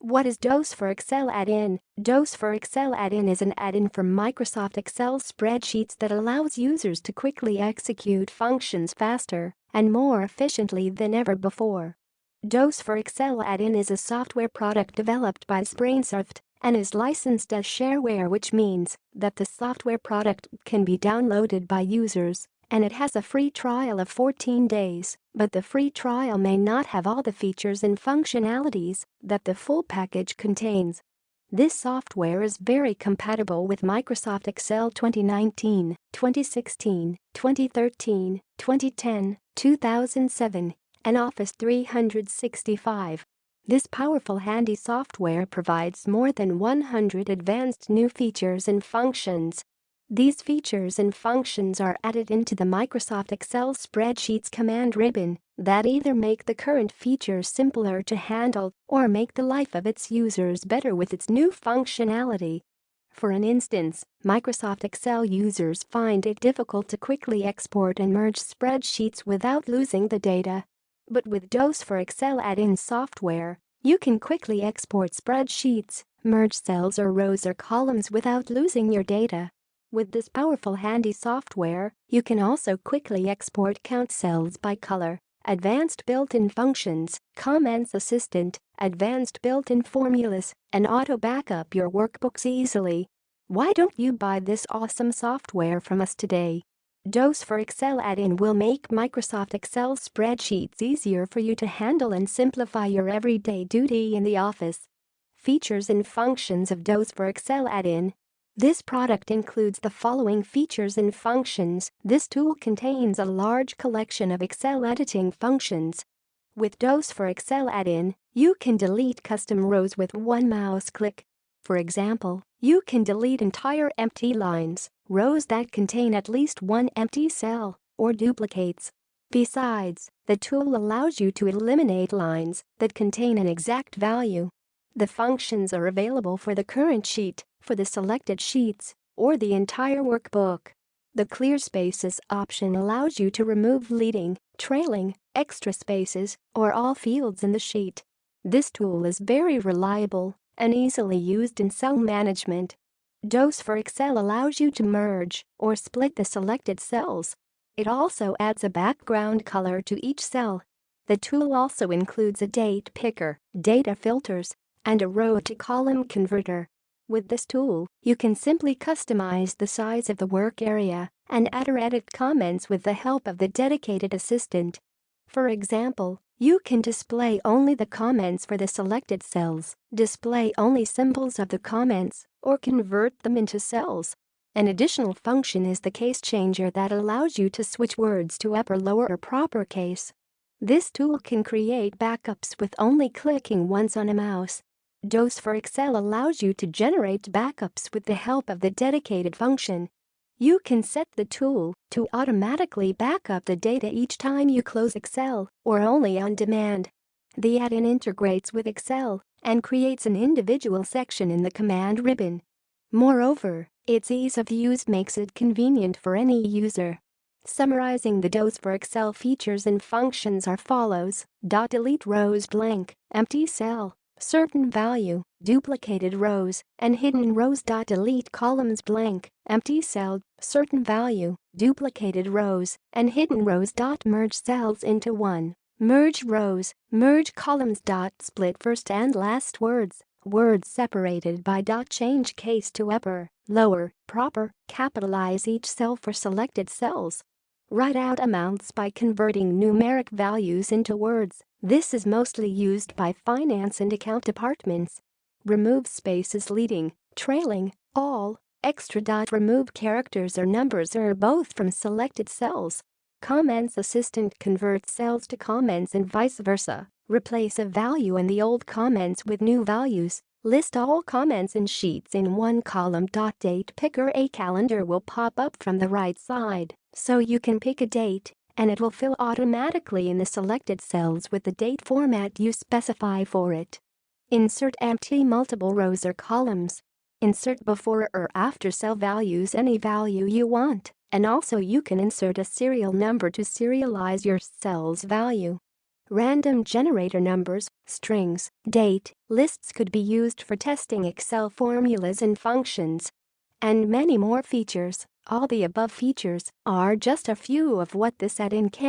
What is DOS for Excel add-in? DOS for Excel add-in is an add-in for Microsoft Excel spreadsheets that allows users to quickly execute functions faster and more efficiently than ever before. DOS for Excel add-in is a software product developed by Microsoft and is licensed as shareware, which means that the software product can be downloaded by users, and it has a free trial of 14 days, but the free trial may not have all the features and functionalities that the full package contains. This software is very compatible with Microsoft Excel 2019, 2016, 2013, 2010, 2007, and Office 365. This powerful handy software provides more than 100 advanced new features and functions. These features and functions are added into the Microsoft Excel spreadsheets command ribbon that either make the current features simpler to handle or make the life of its users better with its new functionality. For an instance, Microsoft Excel users find it difficult to quickly export and merge spreadsheets without losing the data. But with DOS for Excel add-in software, you can quickly export spreadsheets, merge cells or rows or columns without losing your data. With this powerful handy software, you can also quickly export count cells by color, advanced built-in functions, comments assistant, advanced built-in formulas, and auto backup your workbooks easily. Why don't you buy this awesome software from us today? DOS for Excel add-in will make Microsoft Excel spreadsheets easier for you to handle and simplify your everyday duty in the office. Features and functions of DOS for Excel add-in. This product includes the following features and functions. This tool contains a large collection of Excel editing functions. With DOS for Excel add-in, you can delete custom rows with one mouse click. For example, you can delete entire empty lines, rows that contain at least one empty cell, or duplicates. Besides, the tool allows you to eliminate lines that contain an exact value. The functions are available for the current sheet, for the selected sheets, or the entire workbook. The Clear Spaces option allows you to remove leading, trailing, extra spaces, or all fields in the sheet. This tool is very reliable and easily used in cell management. DOS for Excel allows you to merge or split the selected cells. It also adds a background color to each cell. The tool also includes a date picker, data filters, and a row-to-column converter. With this tool, you can simply customize the size of the work area and add or edit comments with the help of the dedicated assistant. For example, you can display only the comments for the selected cells, display only symbols of the comments, or convert them into cells. An additional function is the case changer that allows you to switch words to upper, lower, or proper case. This tool can create backups with only clicking once on a mouse. DOS for Excel allows you to generate backups with the help of the dedicated function. You can set the tool to automatically back up the data each time you close Excel or only on demand. The add-in integrates with Excel and creates an individual section in the command ribbon. Moreover, its ease of use makes it convenient for any user. Summarizing the DOS for Excel features and functions are follows: delete rows blank, empty cell, certain value, duplicated rows, and hidden rows. Delete columns blank, empty cell, certain value, duplicated rows, and hidden rows. Merge cells into one, merge rows, merge columns. Split first and last words, words separated by change case to upper, lower, proper, capitalize each cell for selected cells. Write out amounts by converting numeric values into words. This is mostly used by finance and account departments. Remove spaces leading, trailing, all, extra. Remove characters or numbers or both from selected cells. Comments assistant converts cells to comments and vice versa. Replace a value in the old comments with new values. List all comments and sheets in one column. Date picker. A calendar will pop up from the right side, so you can pick a date, and it will fill automatically in the selected cells with the date format you specify for it. Insert empty multiple rows or columns. Insert before or after cell values any value you want, and also you can insert a serial number to serialize your cell's value. Random generator numbers, strings, date, lists could be used for testing Excel formulas and functions. And many more features. All the above features are just a few of what this add-in can